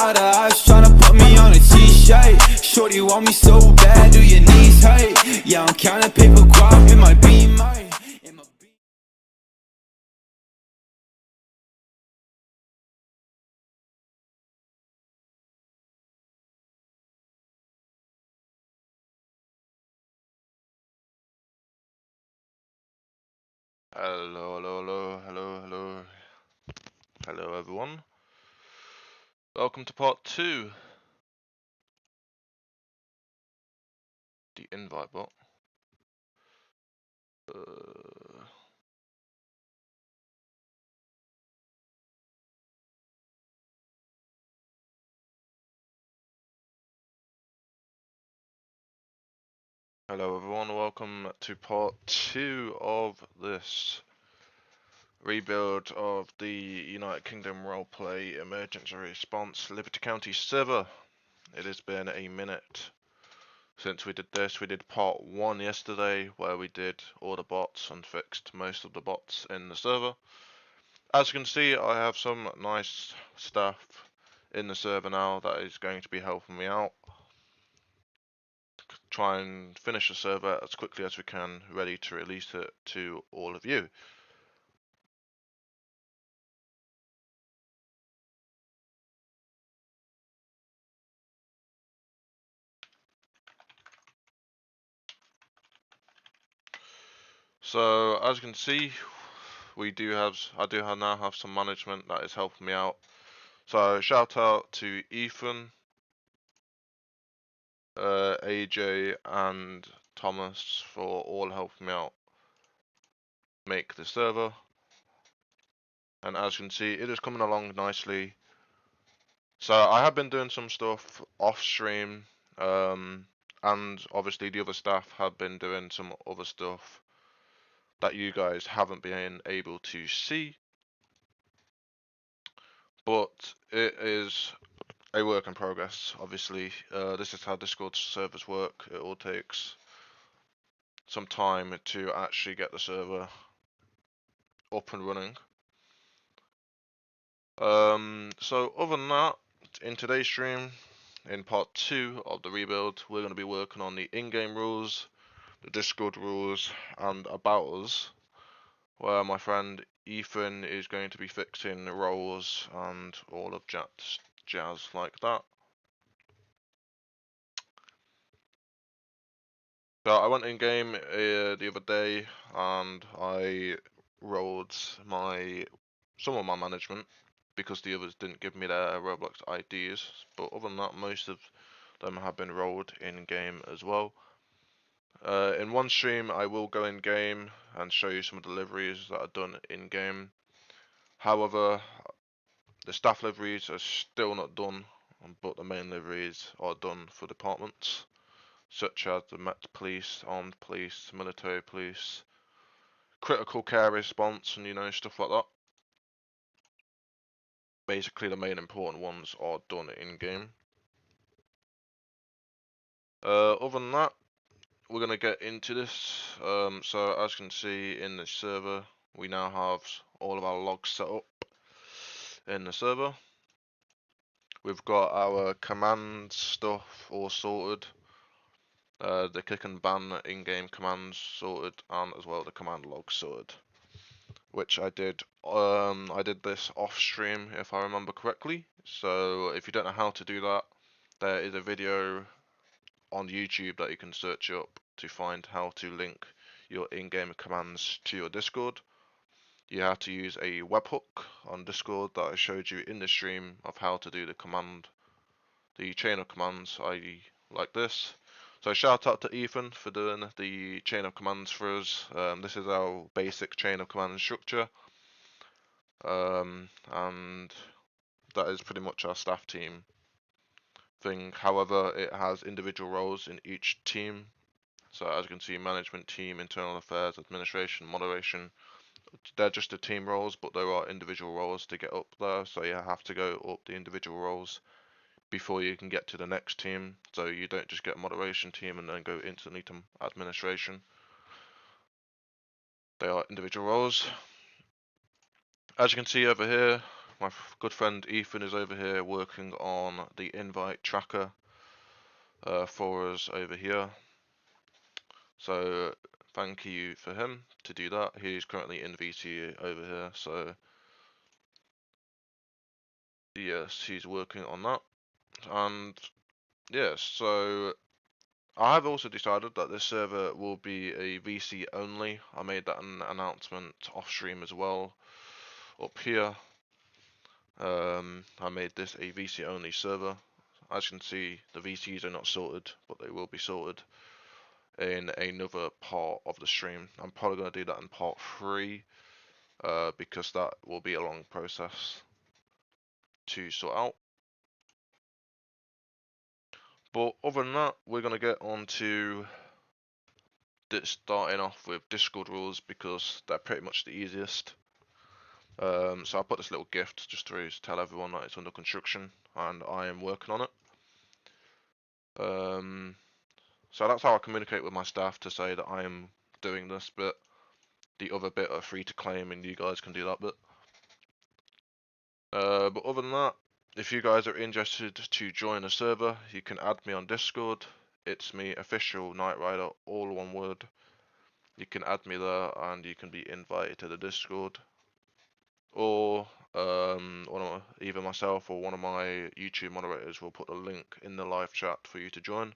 Eye to eyes tryna put me on a t-shirt. Shorty want me so bad, do your knees hurt? Yeah, I'm counting paper guap in my beamer. Hello everyone. Welcome to part 2. The invite bot. Hello everyone, welcome to part 2 of this rebuild of the United Kingdom roleplay emergency response Liberty County server. It has been a minute since we did this. We did part 1 yesterday where we did all the bots and fixed most of the bots in the server. As you can see, I have some nice stuff in the server now that is going to be helping me out. Try and finish the server as quickly as we can, ready to release it to all of you. So as you can see, I now have some management that is helping me out. So shout out to Ethan, AJ and Thomas for all helping me out make the server. And as you can see, it is coming along nicely. So I have been doing some stuff off stream, and obviously the other staff have been doing some other stuff that you guys haven't been able to see. But it is a work in progress, obviously. This is how Discord servers work. It all takes some time to actually get the server up and running. So other than that, in today's stream, in part 2 of the rebuild, we're going to be working on the in-game rules, the Discord rules, and about us, where my friend Ethan is going to be fixing roles and all of jazz like that. So I went in game the other day and I rolled some of my management because the others didn't give me their Roblox IDs, but other than that, most of them have been rolled in game as well. In one stream, I will go in game and show you some of the liveries that are done in game. However, the staff liveries are still not done, but the main liveries are done for departments, such as the Met Police, Armed Police, Military Police, Critical Care Response, and stuff like that. Basically, the main important ones are done in game. Other than that, we're going to get into this. So as you can see in the server, we now have all of our logs set up in the server. We've got our command stuff all sorted. The kick and ban in-game commands sorted, and as well the command log sorted. Which I did. I did this off stream if I remember correctly. So if you don't know how to do that, there is a video on YouTube that you can search up to find how to link your in-game commands to your Discord. You have to use a webhook on Discord that I showed you in the stream of how to do the chain of commands, i.e. like this. So shout out to Ethan for doing the chain of commands for us. This is our basic chain of command structure. And that is pretty much our staff team thing. However, it has individual roles in each team. So as you can see, management team, internal affairs, administration, moderation. They're just the team roles, but there are individual roles to get up there. So you have to go up the individual roles before you can get to the next team. So you don't just get a moderation team and then go instantly to administration. They are individual roles. As you can see over here, my good friend Ethan is over here working on the invite tracker for us over here. So thank you for him to do that. He's currently in VC over here, so yes, he's working on that. And yes, so I have also decided that this server will be a VC only. I made that an announcement off stream as well up here. I made this a VC only server. As you can see, the VCs are not sorted, but they will be sorted in another part of the stream. I'm probably going to do that in part 3 because that will be a long process to sort out. But other than that, we're going to get on to starting off with Discord rules because they're pretty much the easiest. So I put this little gift just to tell everyone that it's under construction and I am working on it. So that's how I communicate with my staff to say that I am doing this bit. The other bit are free to claim and you guys can do that bit. But other than that, if you guys are interested to join a server, you can add me on Discord. It's me, official Knight Rider, all one word. You can add me there and you can be invited to the Discord. Or either myself or one of my YouTube moderators will put a link in the live chat for you to join.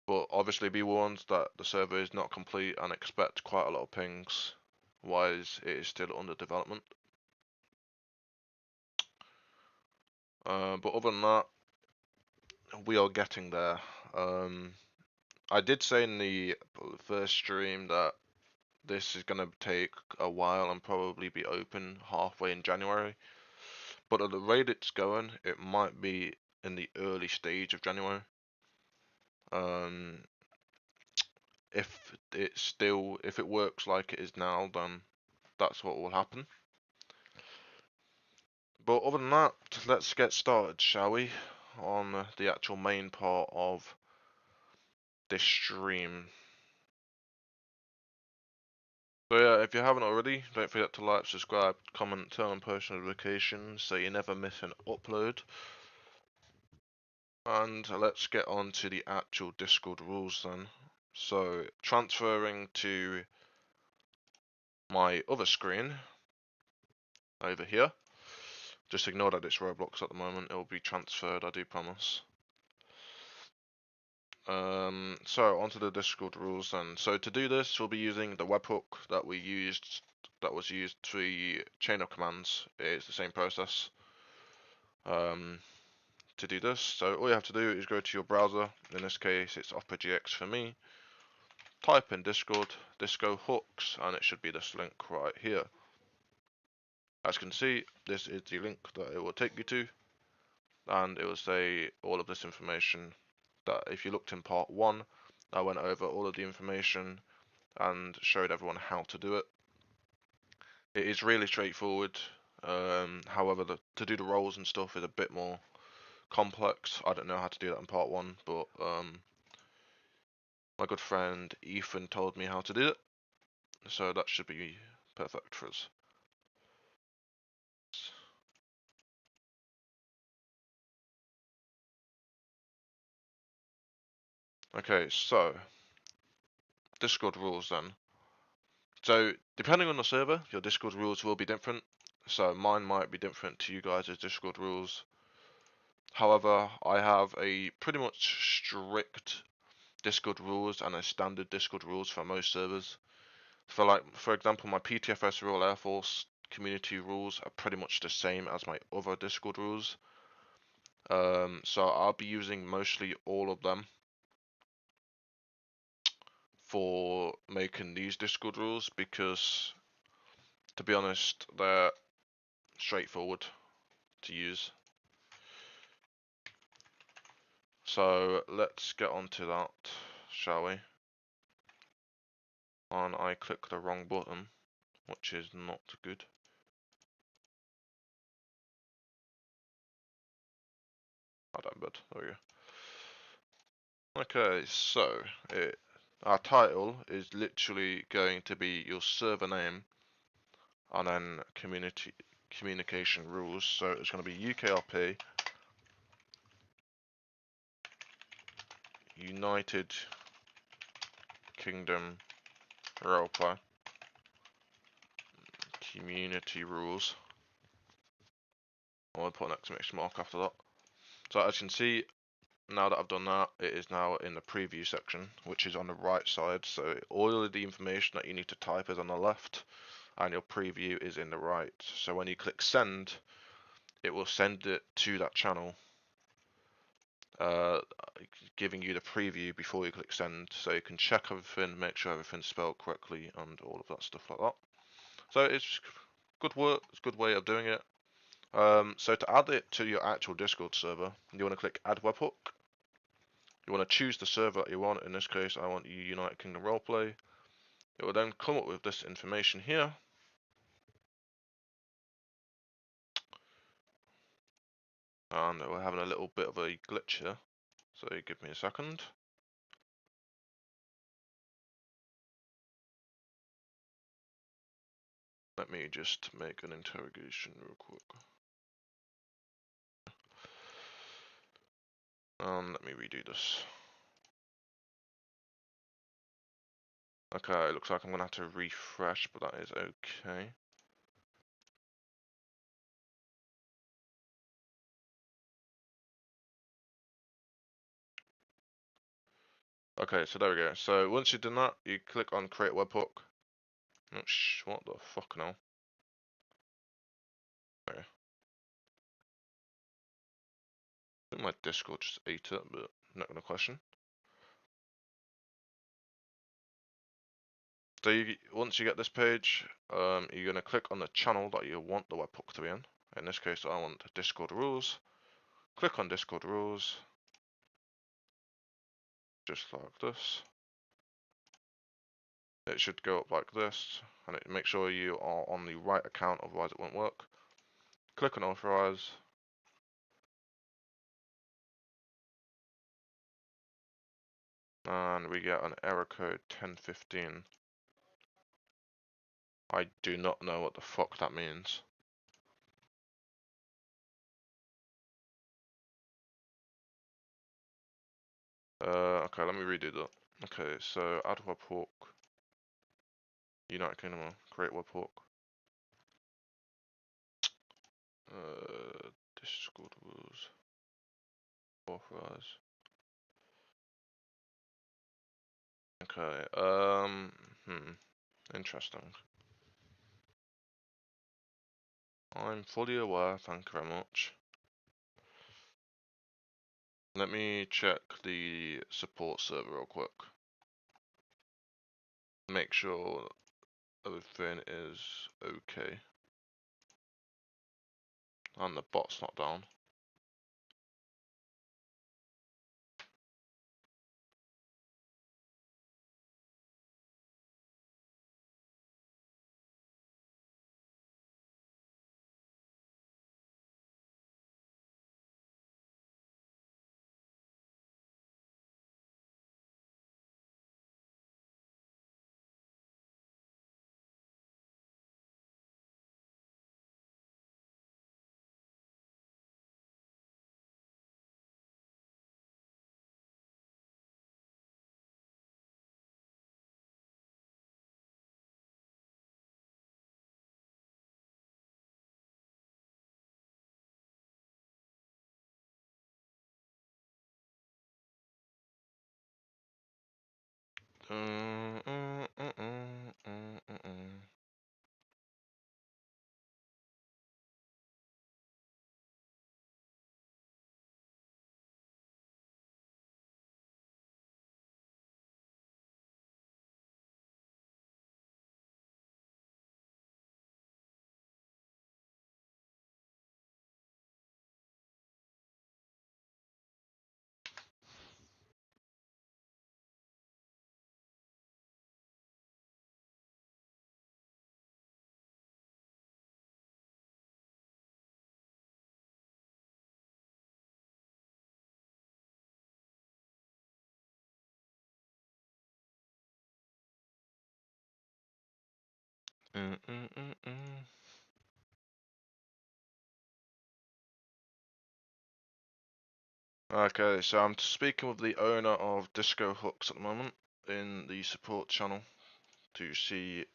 But obviously be warned that the server is not complete and expect quite a lot of pings, wise it is still under development. But other than that, we are getting there. I did say in the first stream that this is going to take a while and probably be open halfway in January. But at the rate it's going, it might be in the early stage of January. If it works like it is now, then that's what will happen. But other than that, let's get started, shall we, on the actual main part of this stream. So yeah, if you haven't already, don't forget to like, subscribe, comment, turn on post notifications so you never miss an upload. And let's get on to the actual Discord rules then. So transferring to my other screen over here. Just ignore that it's Roblox at the moment, it will be transferred, I do promise. So onto the Discord rules then. So to do this, we'll be using the webhook that was used for the chain of commands. It's the same process. To do this, so all you have to do is go to your browser. In this case, it's Opera GX for me. Type in Discord, Disco hooks, and it should be this link right here. As you can see, this is the link that it will take you to, and it will say all of this information. That if you looked in part 1, I went over all of the information and showed everyone how to do it. It is really straightforward. However, to do the roles and stuff is a bit more complex. I don't know how to do that in part 1, but my good friend Ethan told me how to do it, so that should be perfect for us. Okay, so Discord rules then. So depending on the server, your Discord rules will be different. So mine might be different to you guys' Discord rules. However, I have a pretty much strict Discord rules and a standard Discord rules for most servers. For example, my PTFS Royal Air Force community rules are pretty much the same as my other Discord rules. So I'll be using mostly all of them for making these Discord rules because, to be honest, they're straightforward to use. So let's get on to that, shall we? And I click the wrong button, which is not good. Oh, damn bad. There we go. Okay, so our title is literally going to be your server name and then communication rules. So it's going to be UKRP, United Kingdom Roleplay, community rules. I'm going to put an exclamation mark after that. So as you can see, now that I've done that, it is now in the preview section, which is on the right side. So all of the information that you need to type is on the left, and your preview is in the right. So when you click send, it will send it to that channel, giving you the preview before you click send, so you can check everything, make sure everything's spelled correctly, and all of that stuff like that. So it's good work, it's a good way of doing it. So to add it to your actual Discord server, you want to click add webhook. You want to choose the server that you want. In this case, I want United Kingdom Roleplay. It will then come up with this information here. And we're having a little bit of a glitch here. So give me a second. Let me just make an interrogation real quick. Let me redo this. Okay, it looks like I'm gonna have to refresh, but that is okay. Okay, so there we go. So once you've done that, you click on create webhook. Oh, what the fuck now? Okay. I think my Discord just ate it, but I'm not gonna question. So once you get this page, you're gonna click on the channel that you want the webhook to be in. In this case, I want Discord rules. Click on Discord rules, just like this. It should go up like this, and make sure you are on the right account, otherwise it won't work. Click on authorize. And we get an error code 1015. I do not know what the fuck that means. Okay, let me redo that. Okay, so add webhook. United Kingdom, create webhook. Discord rules. Authorize. Okay, interesting. I'm fully aware, thank you very much. Let me check the support server real quick. Make sure everything is okay. And the bot's not down. Uh, uh, uh, uh, uh, uh. Okay, so I'm speaking with the owner of Disco Hooks at the moment in the support channel to see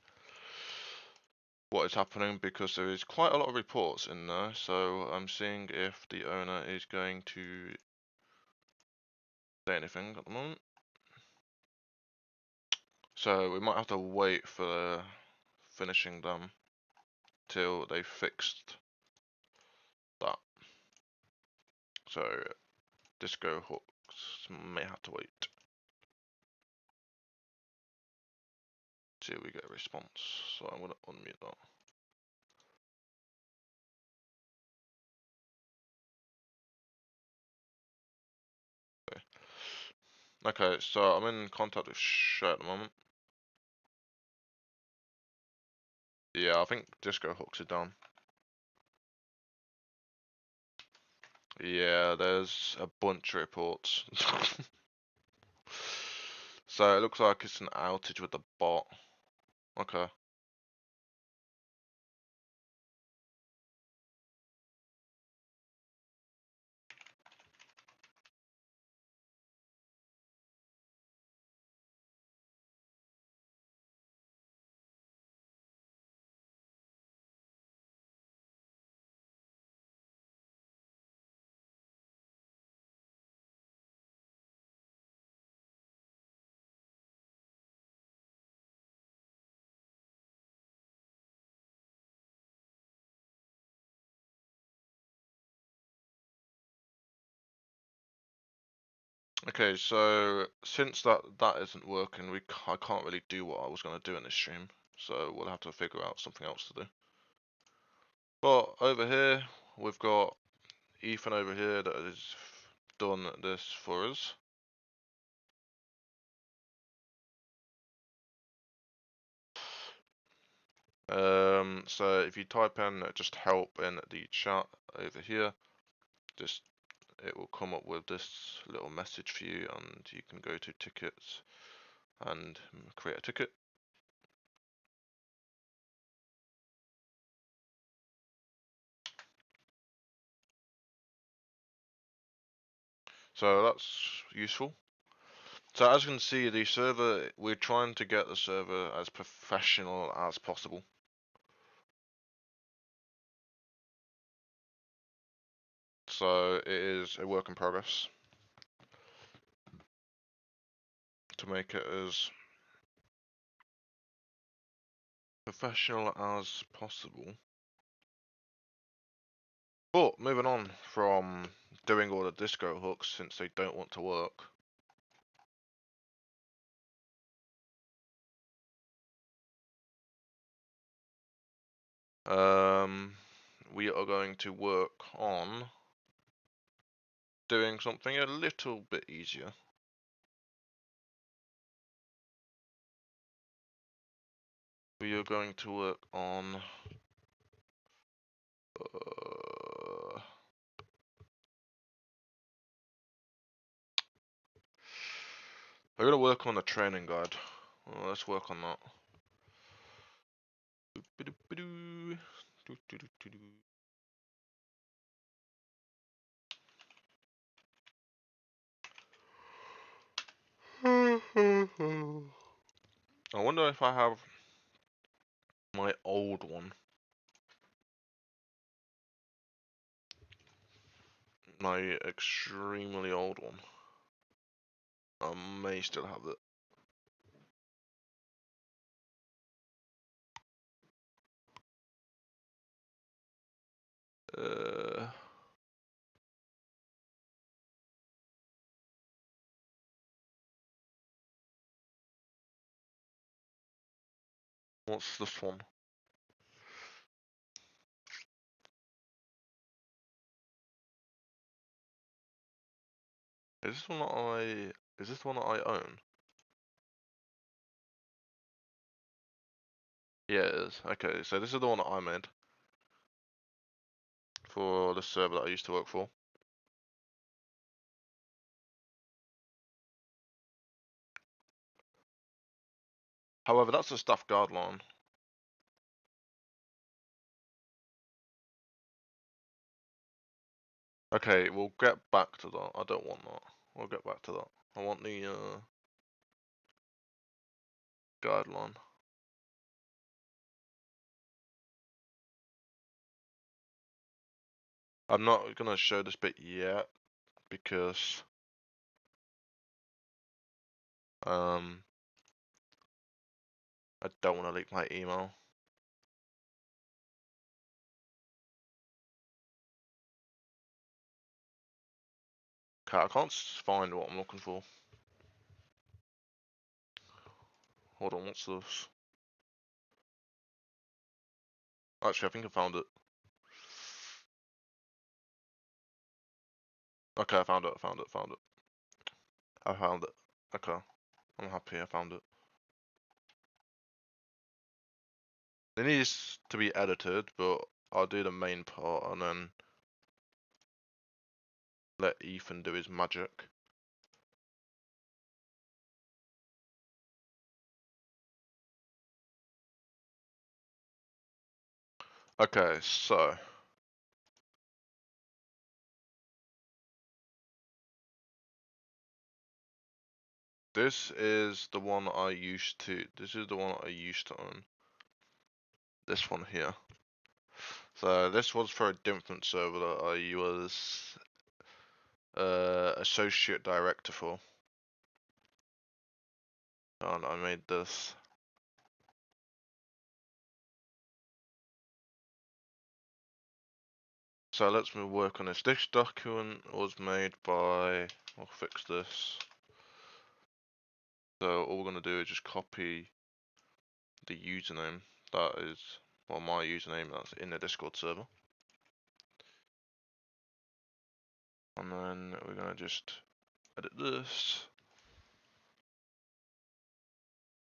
what is happening, because there is quite a lot of reports in there, so I'm seeing if the owner is going to say anything at the moment. So we might have to wait for finishing them till they fixed that. So Disco Hooks may have to wait till we get a response. So I'm gonna unmute that. Okay, so I'm in contact with Shay at the moment. Yeah, I think Disco Hooks is down. Yeah, there's a bunch of reports. So it looks like it's an outage with the bot. Okay. Okay, so since that isn't working, I can't really do what I was gonna do in this stream. So we'll have to figure out something else to do. But over here, we've got Ethan over here that has done this for us. So if you type in just help in the chat over here, it will come up with this little message for you, and you can go to tickets and create a ticket. So that's useful. So as you can see, the server, we're trying to get the server as professional as possible. So it is a work in progress to make it as professional as possible. But moving on from doing all the disco hooks, since they don't want to work. We are going to work on doing something a little bit easier. We are going to work on we're going to work on the training guide. Well, let's work on that. I wonder if I have my old one. My extremely old one. I may still have it. What's this one? Is this one that is this the one that I own? Yeah, it is. Okay, so this is the one that I made for the server that I used to work for. However, that's a staff guideline. Okay, we'll get back to that. I don't want that. We'll get back to that. I want the guideline. I'm not gonna show this bit yet because I don't want to leak my email. Okay, I can't find what I'm looking for. Hold on, what's this? Actually, I think I found it. Okay, I found it. I found it. Found it. I found it. Okay, I'm happy I found it. It needs to be edited, but I'll do the main part and then let Ethan do his magic. Okay, so this is the one I used to. This is the one I used to own. This one here. So this was for a different server that I was associate director for, and I made this. So let's work on this. This document was made by. I'll fix this. So all we're gonna do is just copy the username. That is, well, my username that's in the Discord server. And then we're gonna just edit this.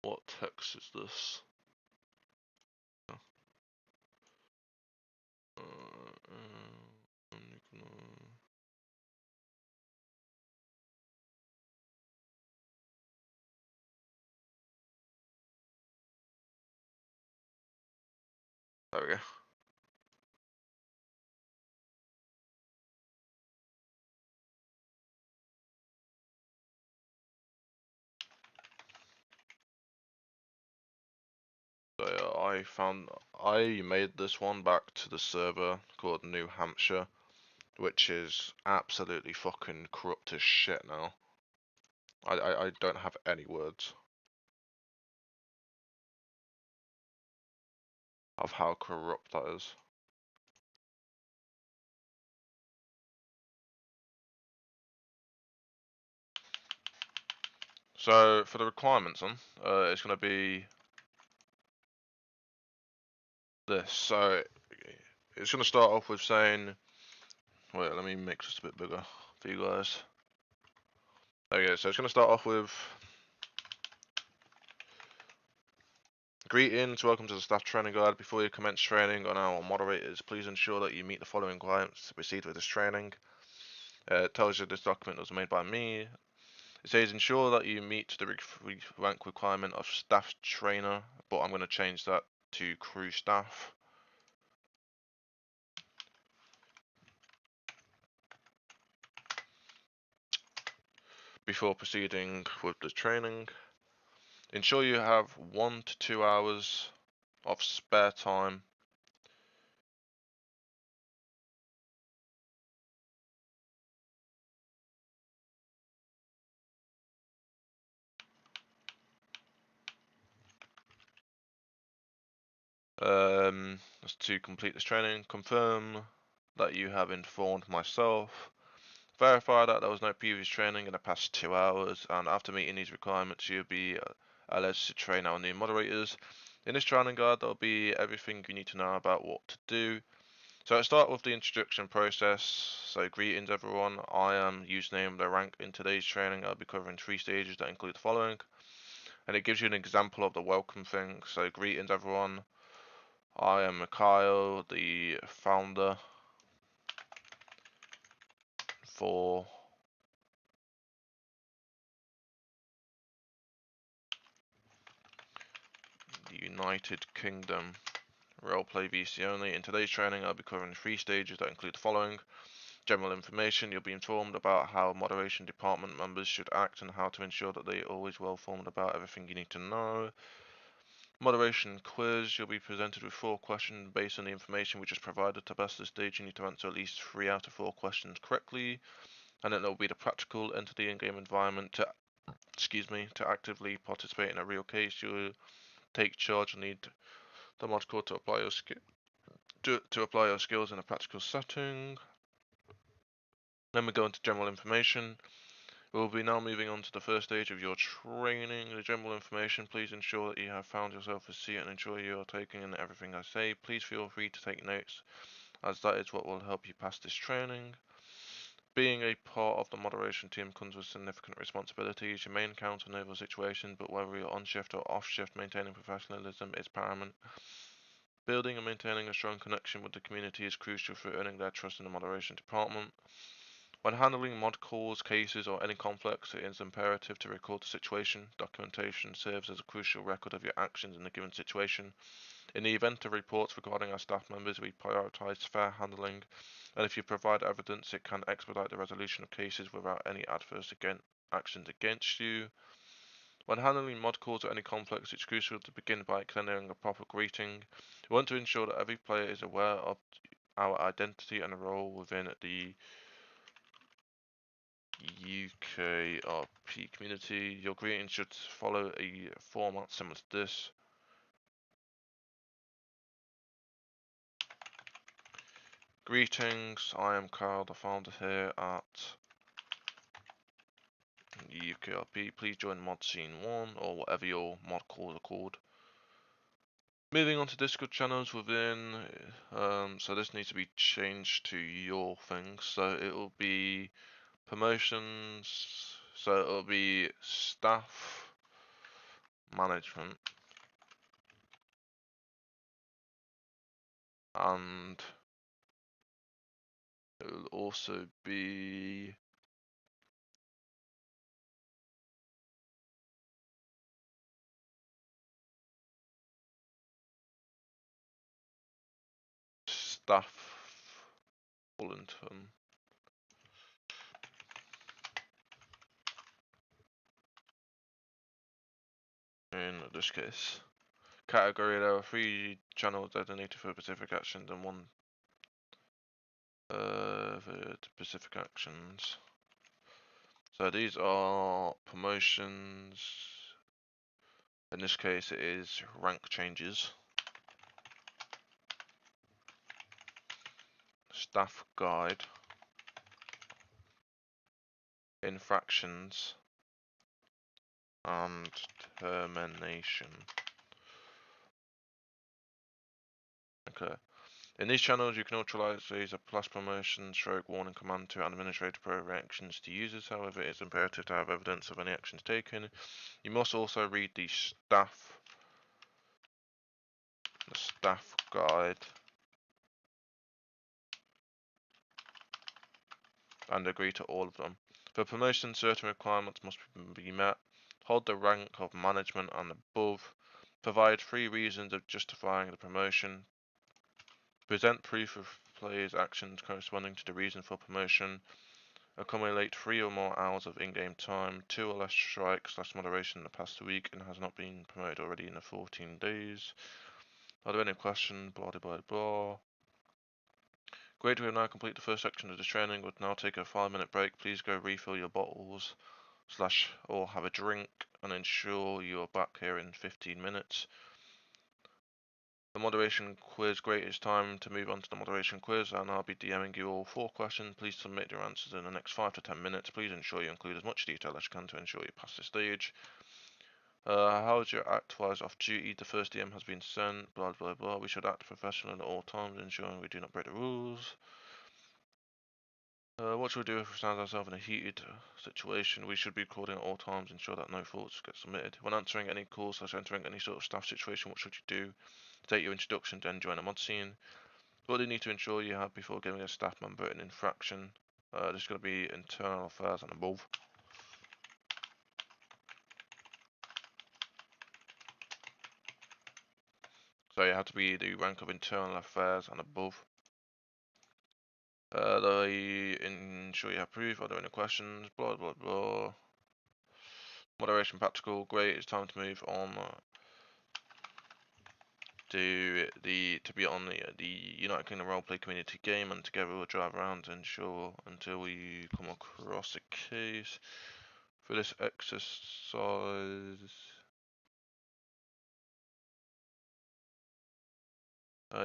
What text is this? There we go. So yeah, I made this one back to the server called New Hampshire, which is absolutely fucking corrupt as shit now. I don't have any words of how corrupt that is. So for the requirements on, it's gonna be this. So it's gonna start off with saying, wait, let me make this a bit bigger for you guys. Okay, so it's gonna start off with greetings, welcome to the staff training guide. Before you commence training on our moderators, please ensure that you meet the following requirements to proceed with this training. It tells you this document was made by me. It says ensure that you meet the rank requirement of staff trainer, but I'm going to change that to crew staff. Before proceeding with the training, ensure you have 1 to 2 hours of spare time to complete this training. Confirm that you have informed myself. Verify that there was no previous training in the past 2 hours, and after meeting these requirements, you'll be alleged to train our new moderators. In this training guide, there'll be everything you need to know about what to do. So let's start with the introduction process. So greetings everyone, I am username the rank. In today's training I'll be covering 3 stages that include the following. And it gives you an example of the welcome thing. So greetings everyone, I am Mikhail, the founder for the United Kingdom. Roleplay VC only. In today's training I'll be covering 3 stages that include the following. General information, you'll be informed about how moderation department members should act and how to ensure that they are always well informed about everything you need to know. Moderation quiz, you'll be presented with 4 questions based on the information we just provided. To pass this stage, you need to answer at least 3 out of 4 questions correctly, and then there will be the practical, enter the in-game environment to actively participate in a real case. You'll take charge and need the mod core to apply your skills in a practical setting. Then we go into general information. We'll be now moving on to the first stage of your training. The general information, please ensure that you have found yourself a seat and ensure you are taking in everything I say. Please feel free to take notes, as that is what will help you pass this training. Being a part of the moderation team comes with significant responsibilities. You may encounter nervous situations, but whether you're on shift or off shift, maintaining professionalism is paramount. Building and maintaining a strong connection with the community is crucial for earning their trust in the moderation department. When handling mod calls, cases, or any conflicts, it is imperative to record the situation. Documentation serves as a crucial record of your actions in the given situation. In the event of reports regarding our staff members, we prioritize fair handling, and if you provide evidence, it can expedite the resolution of cases without any adverse actions against you. When handling mod calls or any conflicts, it's crucial to begin by extending a proper greeting. We want to ensure that every player is aware of our identity and role within the UKRP community. Your greeting should follow a format similar to this. Greetings, I am Carl, the founder here at UKRP. Please join mod scene 1 or whatever your mod calls are called. Moving on to Discord channels within, so this needs to be changed to your thing. So it will be promotions, so it will be staff management and it will also be staff Wellington. In this case, category, there are 3 channels designated for specific actions and 1 for specific actions. So these are promotions. In this case, it is rank changes, staff guide, infractions, and termination. Okay. In these channels, you can authorize a plus promotion, stroke warning command to administrative program actions to users. However, it is imperative to have evidence of any actions taken. You must also read the staff guide and agree to all of them. For promotion, certain requirements must be met. Hold the rank of management and above. Provide 3 reasons of justifying the promotion. Present proof of players' actions corresponding to the reason for promotion. Accumulate 3 or more hours of in-game time. 2 or less strikes / moderation in the past week and has not been promoted already in the 14 days. Are there any questions? Blah blah blah blah. Great, we have now completed the first section of this training. We'll now take a 5-minute break. Please go refill your bottles / or have a drink and ensure you are back here in 15 minutes. The moderation quiz, great, it's time to move on to the moderation quiz, and I'll be DMing you all 4 questions. Please submit your answers in the next 5 to 10 minutes. Please ensure you include as much detail as you can to ensure you pass the stage. How is your act while off duty? The first DM has been sent, blah blah blah. We should act professional at all times, ensuring we do not break the rules. What should we do if we find ourselves in a heated situation? We should be recording at all times, ensure that no faults get submitted. When answering any calls / entering any sort of staff situation, what should you do? Take your introduction, then join a mod scene. What do you need to ensure you have before giving a staff member an infraction? This is going to be internal affairs and above. So you have to be the rank of internal affairs and above. They ensure you have proof. Are there any questions? Blah blah blah. Moderation practical. Great. It's time to move on to be on the United Kingdom roleplay community game, and together we'll drive around and ensure until we come across a case. For this exercise,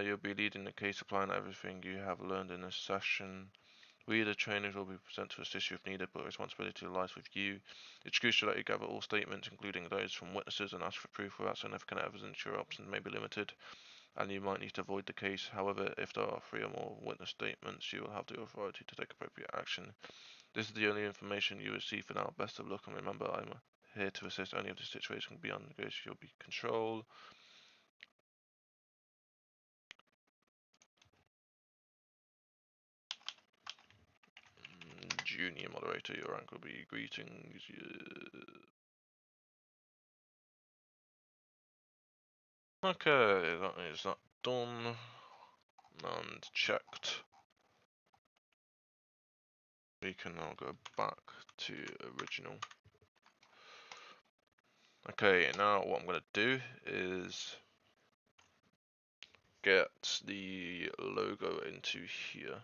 you'll be leading the case, applying everything you have learned in this session. We, the trainers, will be present to assist you if needed, but responsibility lies with you. It's crucial that you gather all statements, including those from witnesses, and ask for proof. Without significant evidence, your options may be limited, and you might need to avoid the case. However, if there are 3 or more witness statements, you will have the authority to take appropriate action. This is the only information you receive for now. Best of luck, and remember, I'm here to assist. Any of the situation beyond negotiable control. Junior moderator, your rank will be greetings. Okay, that is that done and checked. We can now go back to original. Okay, now what I'm going to do is get the logo into here.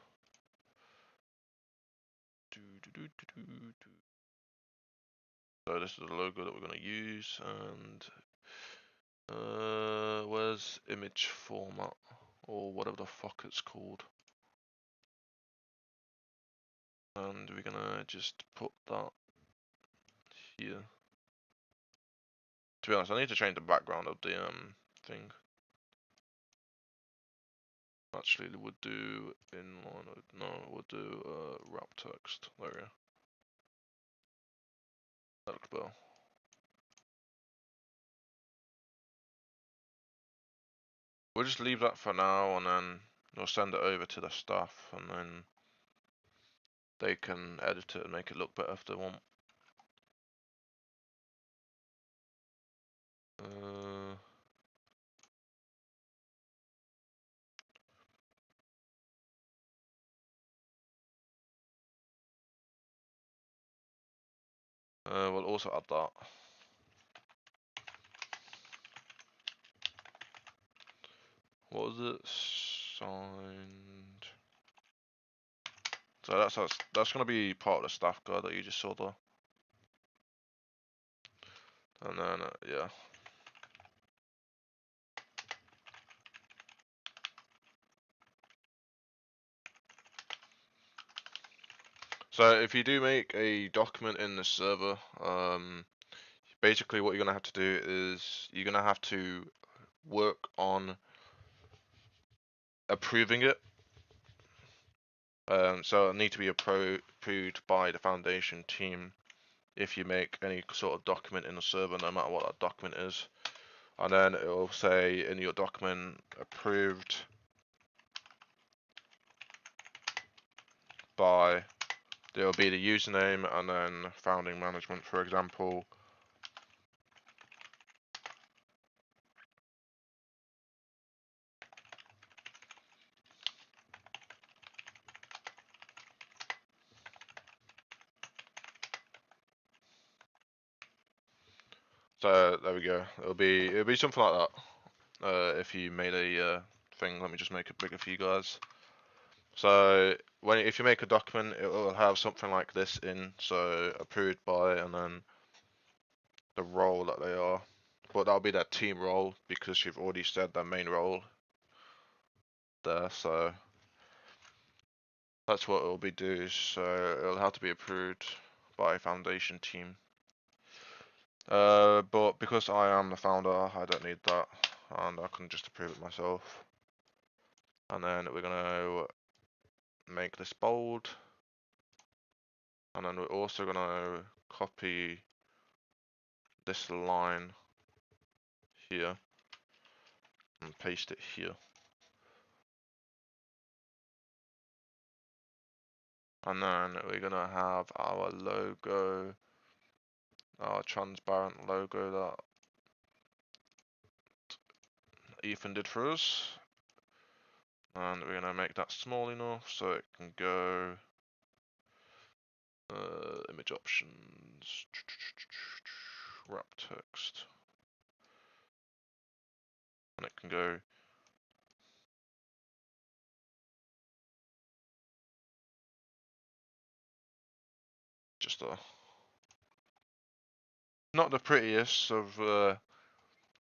So this is the logo that we're going to use, and where's image format, or whatever the fuck it's called. And we're gonna just put that here. To be honest, I need to change the background of the thing. Actually, it would do inline. No, it would do wrap text. There we go. That looks better. We'll just leave that for now, and then we'll send it over to the staff, and then they can edit it and make it look better if they want. We'll also add that. What was it? Signed. So that's gonna be part of the staff guide that you just saw there. And then yeah. So if you do make a document in the server, basically what you're gonna have to do is you're gonna have to work on approving it. So it need to be approved by the foundation team if you make any sort of document in the server, no matter what that document is. And then it will say in your document approved by, there will be the username and then founding management, for example. So there we go. It'll be something like that. If you made a thing, let me just make it bigger for you guys. So if you make a document, it will have something like this in. So approved by, and then the role that they are. But that'll be their team role because you've already said their main role there. So that's what it'll be do. So it'll have to be approved by foundation team. But because I am the founder, I don't need that, and I can just approve it myself. And then we're gonna make this bold, and then we're also gonna copy this line here and paste it here. And then we're gonna have our logo, our transparent logo that Ethan did for us. and we're gonna make that small enough so it can go image options, wrap text, and it can go just not the prettiest of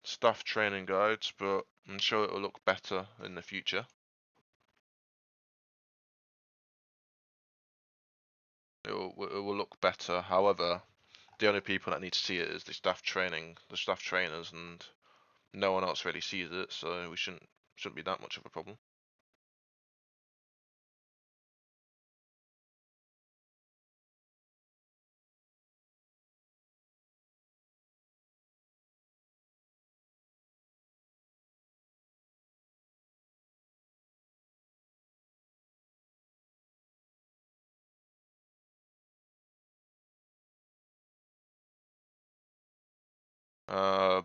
staff training guides, but I'm sure it will look better in the future. It will look better. However, the only people that need to see it is the staff trainers, and no one else really sees it, so we shouldn't be that much of a problem.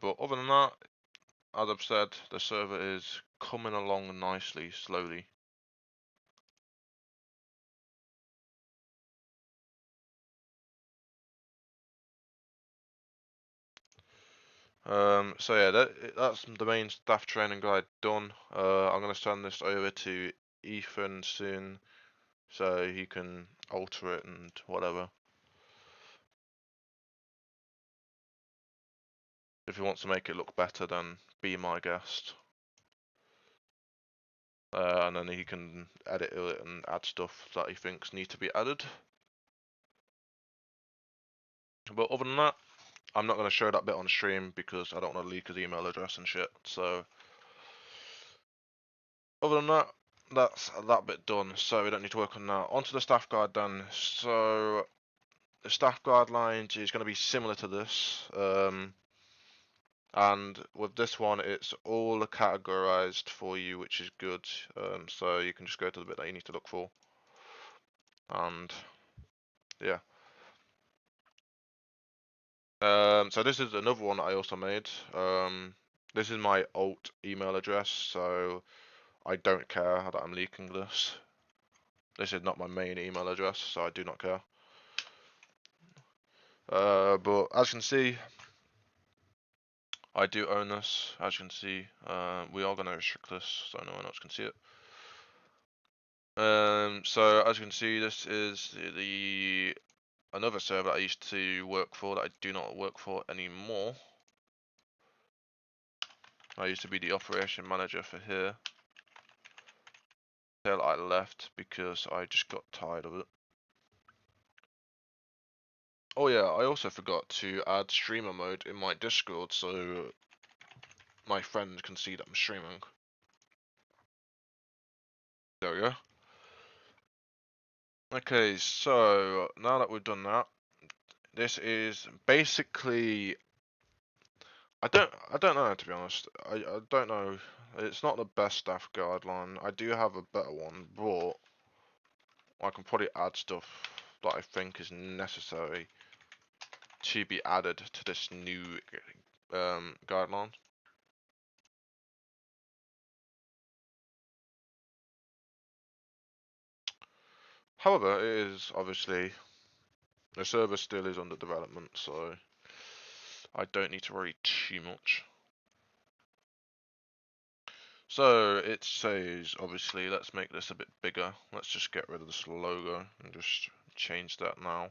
But other than that, as I've said, the server is coming along nicely, slowly. So yeah, that's the main staff training guide done. I'm gonna send this over to Ethan soon, so he can alter it and whatever. If he wants to make it look better, then be my guest. And then he can edit it and add stuff that he thinks need to be added. But other than that, I'm not going to show that bit on stream because I don't want to leak his email address and shit. So, other than that, that's that bit done. So we don't need to work on that. Onto the staff guide then. So, the staff guidelines is going to be similar to this. And with this one, it's all categorized for you, which is good. So you can just go to the bit that you need to look for. And yeah. So this is another one that I also made. This is my alt email address, so I don't care that I'm leaking this. This is not my main email address, so I do not care. But as you can see, I do own this. As you can see, we are going to restrict this so no one else can see it. So as you can see, this is another server that I used to work for that I do not work for anymore. I used to be the operation manager for here. Till I left because I just got tired of it. Oh yeah, I also forgot to add streamer mode in my Discord so my friends can see that I'm streaming. There we go. Okay, so now that we've done that, this is basically I don't know, to be honest. I don't know. It's not the best staff guideline. I do have a better one, but I can probably add stuff that I think is necessary to be added to this new guideline. However, it is obviously the server still is under development, so I don't need to worry too much. So it says, obviously, let's make this a bit bigger. Let's just get rid of this logo and just change that now.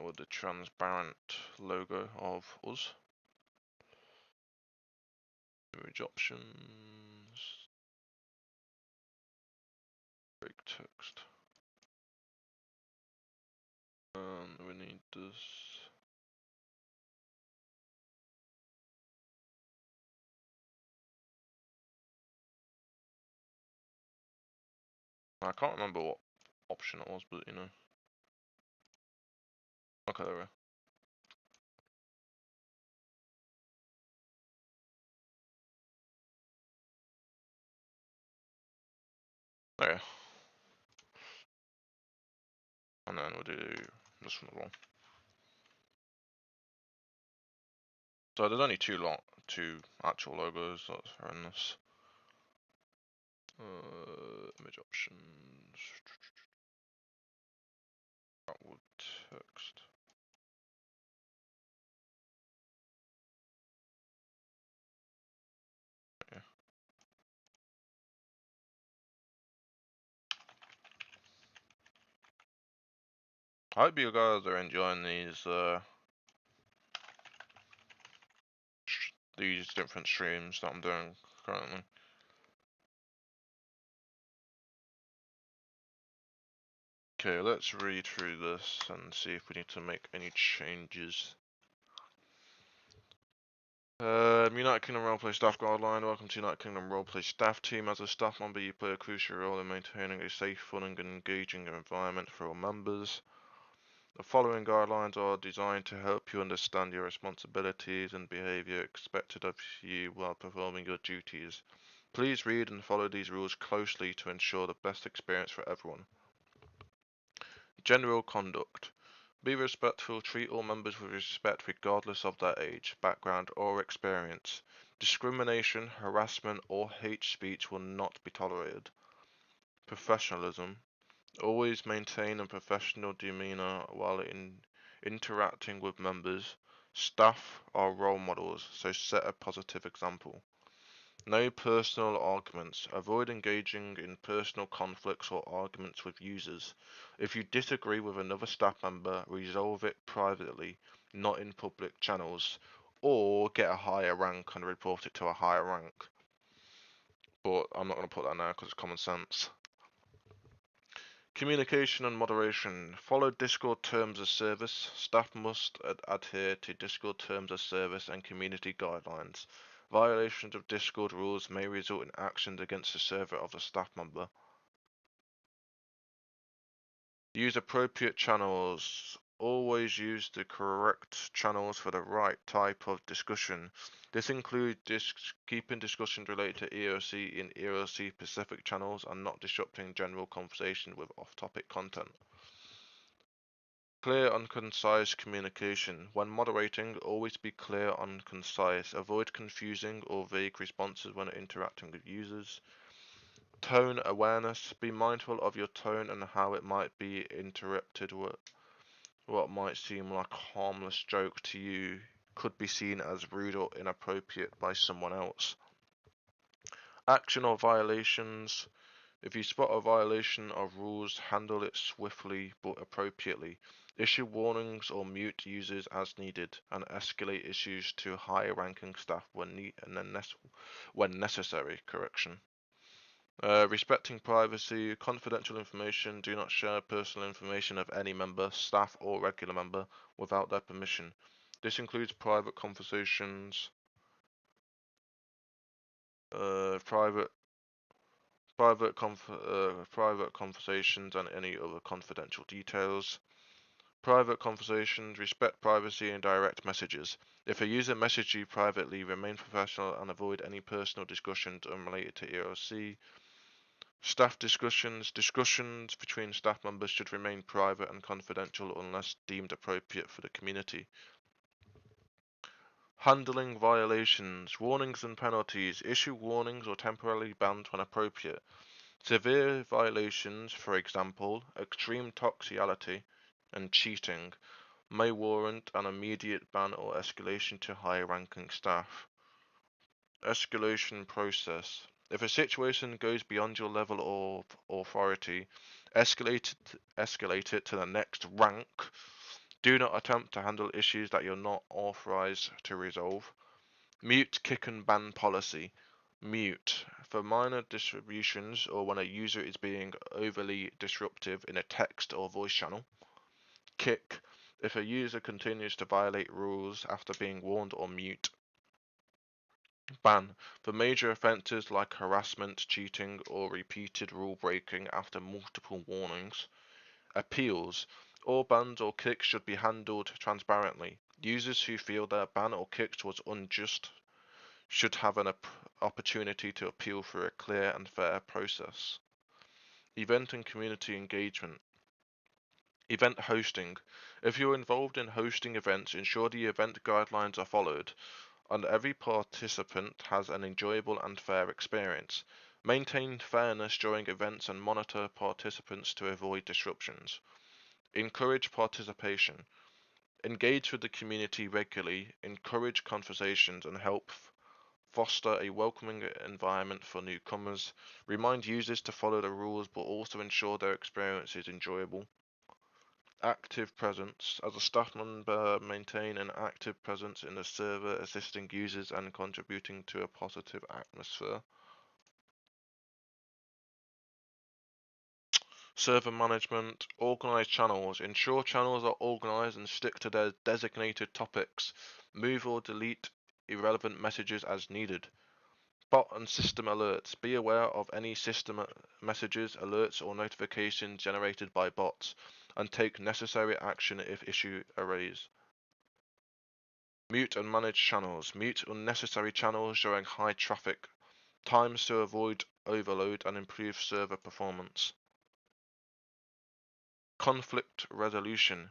With the transparent logo of us. Image options. Break text. And we need this. I can't remember what option it was, but you know. Okay, there we go. There. And then we'll do this one as well. So there's only two actual logos. That's fair enough. Image options. Outward text. Yeah. I hope you guys are enjoying these different streams that I'm doing currently. Okay, let's read through this and see if we need to make any changes. United Kingdom Roleplay Staff Guideline. Welcome to United Kingdom Roleplay Staff Team. As a staff member, you play a crucial role in maintaining a safe, fun and engaging environment for all members. The following guidelines are designed to help you understand your responsibilities and behaviour expected of you while performing your duties. Please read and follow these rules closely to ensure the best experience for everyone. General conduct. Be respectful, treat all members with respect regardless of their age, background or experience. Discrimination, harassment or hate speech will not be tolerated. Professionalism. Always maintain a professional demeanor while interacting with members. Staff are role models, so set a positive example. No personal arguments. Avoid engaging in personal conflicts or arguments with users. If you disagree with another staff member, resolve it privately, not in public channels, or get a higher rank and report it to a higher rank. But I'm not going to put that now because it's common sense. Communication and moderation. Follow Discord terms of service. Staff must adhere to Discord terms of service and community guidelines. Violations of Discord rules may result in actions against the server of the staff member. Use appropriate channels. Always use the correct channels for the right type of discussion. This includes keeping discussions related to ERLC in ERLC specific channels and not disrupting general conversation with off-topic content. Clear and concise communication. When moderating, always be clear and concise. Avoid confusing or vague responses when interacting with users. Tone awareness. Be mindful of your tone and how it might be interpreted. What might seem like a harmless joke to you could be seen as rude or inappropriate by someone else. Action or violations. If you spot a violation of rules, handle it swiftly but appropriately. Issue warnings or mute users as needed, and escalate issues to higher ranking staff when necessary. Correction. Respecting privacy, confidential information. Do not share personal information of any member, staff or regular member without their permission. This includes private conversations, private conversations and any other confidential details. Private conversations, respect privacy and direct messages. If a user messages you privately, remain professional and avoid any personal discussions unrelated to ERLC. Staff discussions between staff members should remain private and confidential unless deemed appropriate for the community. Handling violations, warnings and penalties. Issue warnings or temporarily banned when appropriate. Severe violations, for example, extreme toxicity and cheating, may warrant an immediate ban or escalation to higher ranking staff. Escalation process. If a situation goes beyond your level of authority, escalate it to the next rank. Do not attempt to handle issues that you're not authorized to resolve. Mute, kick and ban policy. Mute for minor distributions or when a user is being overly disruptive in a text or voice channel. Kick if a user continues to violate rules after being warned, or mute. Ban for major offences like harassment, cheating or repeated rule breaking after multiple warnings. Appeals. All bans or kicks should be handled transparently. Users who feel their ban or kick was unjust should have an opportunity to appeal through a clear and fair process. Event and community engagement. Event hosting. If you're involved in hosting events, ensure the event guidelines are followed. and every participant has an enjoyable and fair experience. Maintain fairness during events and monitor participants to avoid disruptions. Encourage participation. Engage with the community regularly, encourage conversations, and help foster a welcoming environment for newcomers. Remind users to follow the rules but also ensure their experience is enjoyable. Active presence. As a staff member, maintain an active presence in the server, assisting users and contributing to a positive atmosphere. Server management. Organize channels. Ensure channels are organized and stick to their designated topics. Move or delete irrelevant messages as needed. Bot and system alerts. Be aware of any system messages, alerts, or notifications generated by bots, and take necessary action if issue arise. Mute and manage channels. Mute unnecessary channels during high traffic times to avoid overload and improve server performance. Conflict resolution.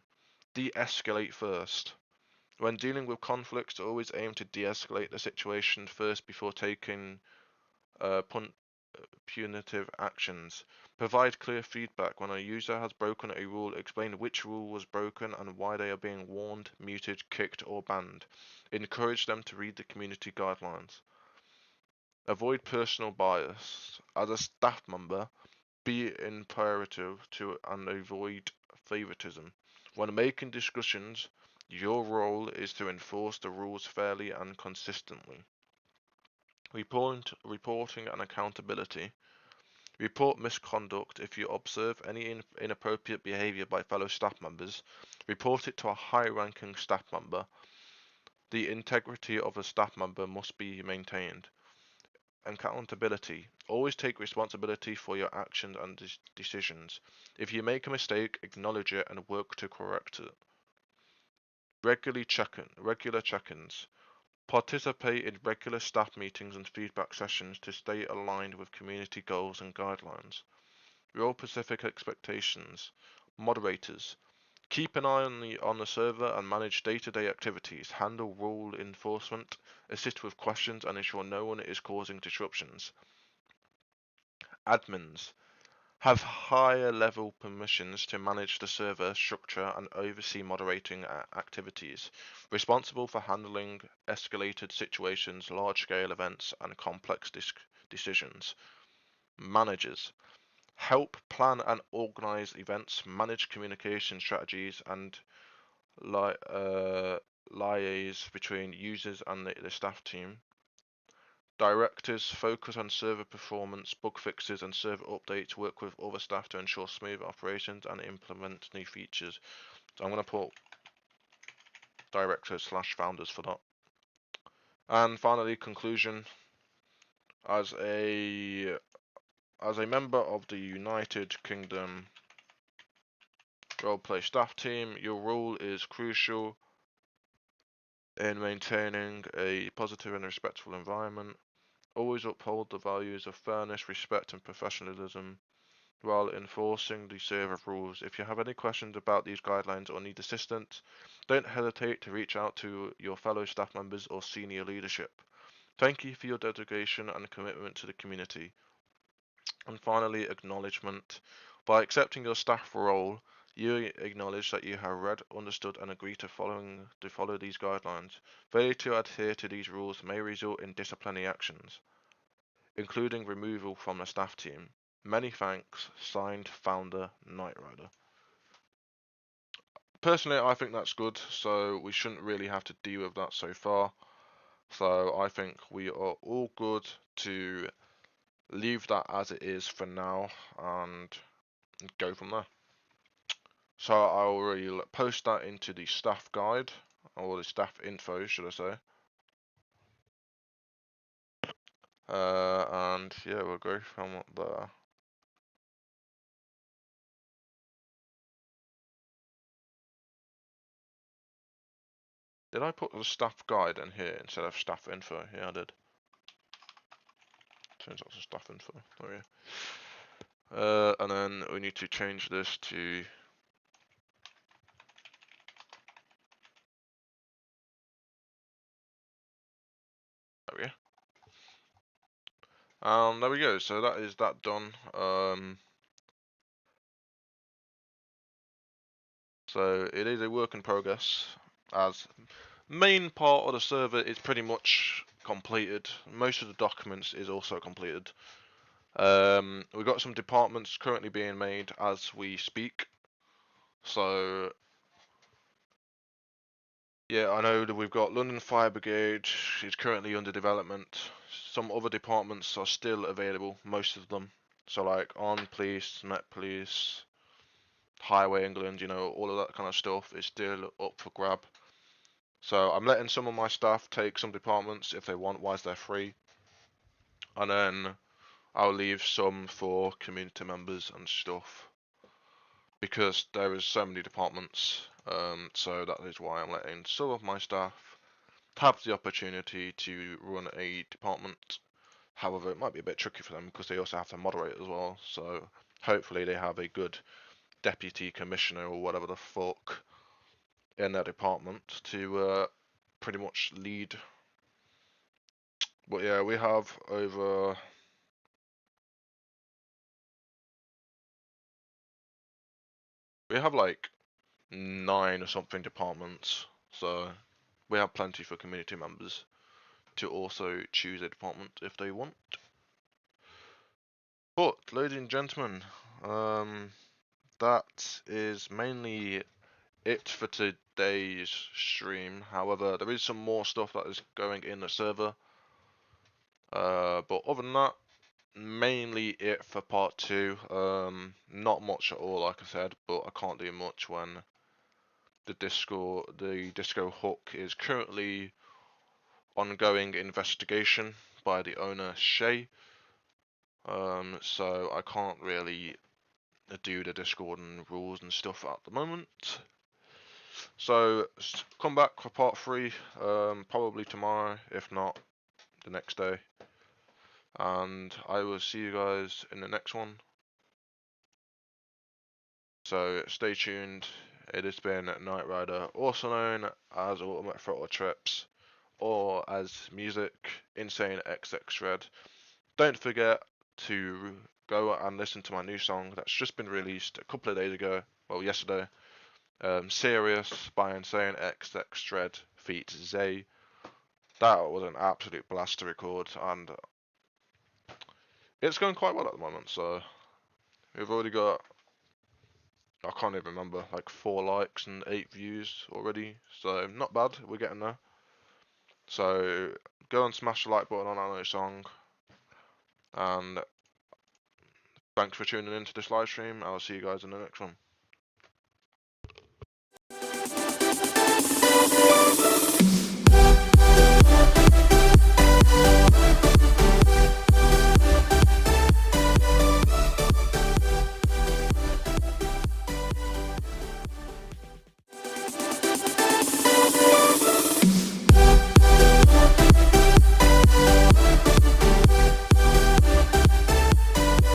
De-escalate first. When dealing with conflicts, always aim to de-escalate the situation first before taking punitive actions. Provide clear feedback when a user has broken a rule. Explain which rule was broken and why they are being warned, muted, kicked, or banned. Encourage them to read the community guidelines. Avoid personal bias. As a staff member, be imperative to and avoid favoritism. When making discussions, your role is to enforce the rules fairly and consistently. Reporting and accountability. Report misconduct. If you observe any inappropriate behavior by fellow staff members, report it to a high-ranking staff member. The integrity of a staff member must be maintained. Accountability. Always take responsibility for your actions and decisions. If you make a mistake, acknowledge it and work to correct it. Regular check-ins. Participate in regular staff meetings and feedback sessions to stay aligned with community goals and guidelines. Role-specific expectations. Moderators. Keep an eye on the server and manage day-to-day activities. Handle rule enforcement, assist with questions, and ensure no one is causing disruptions. Admins. Have higher level permissions to manage the server structure and oversee moderating activities. Responsible for handling escalated situations, large-scale events, and complex decisions. Managers. Help plan and organize events, manage communication strategies, and liaise between users and the staff team. Directors focus on server performance, bug fixes, and server updates, work with other staff to ensure smooth operations and implement new features. So I'm going to put directors/founders for that. And finally, conclusion. As a member of the United Kingdom roleplay staff team, your role is crucial in maintaining a positive and respectful environment. Always uphold the values of fairness, respect, and professionalism while enforcing the server rules. If you have any questions about these guidelines or need assistance, don't hesitate to reach out to your fellow staff members or senior leadership. Thank you for your dedication and commitment to the community. And finally, acknowledgement. By accepting your staff role, you acknowledge that you have read, understood, and agreed to follow these guidelines. Failure to adhere to these rules may result in disciplinary actions, including removal from the staff team. Many thanks. Signed, Founder, Knight Rider. Personally, I think that's good, so we shouldn't really have to deal with that so far. So I think we are all good to leave that as it is for now and go from there. So I'll really post that into the staff guide, or the staff info, should I say. And yeah, we'll go from there. Did I put the staff guide in here instead of staff info? Yeah, I did. Turns out it's staff info. Oh yeah. And then we need to change this to There we go. So that is that done. So it is a work in progress, as main part of the server is pretty much completed. Most of the documents is also completed. We've got some departments currently being made as we speak. So yeah, I know that we've got London Fire Brigade is currently under development. Some other departments are still available, most of them. So like Armed Police, Met Police, Highway England, you know, all of that kind of stuff is still up for grab. So I'm letting some of my staff take some departments if they want, whilst they're free. And then I'll leave some for community members and stuff. Because there is so many departments, so that is why I'm letting some of my staff have the opportunity to run a department. However, it might be a bit tricky for them because they also have to moderate as well. So hopefully they have a good deputy commissioner or whatever the fuck in their department to pretty much lead. But yeah, we have over. We have like 9 or something departments, so we have plenty for community members to also choose a department if they want. But, ladies and gentlemen, that is mainly it for today's stream. However, there is some more stuff that is going in the server. But other than that, mainly it for part 2. Not much at all, like I said, but I can't do much when the disco hook is currently ongoing investigation by the owner Shay. So I can't really do the Discord and rules and stuff at the moment. So come back for part 3, probably tomorrow, if not the next day. And I will see you guys in the next one. So stay tuned. It has been Knight Rider, also known as Ultimate Throttle Trips, or as Music, Insane XX Red. Don't forget to go and listen to my new song that's just been released a couple of days ago, well yesterday. Serious by Insane XX Dread feat Zay. That was an absolute blast to record, and it's going quite well at the moment. So we've already got, I can't even remember, like 4 likes and 8 views already. So not bad, we're getting there. So go and smash the like button on our new song, and thanks for tuning into this live stream. I'll see you guys in the next one.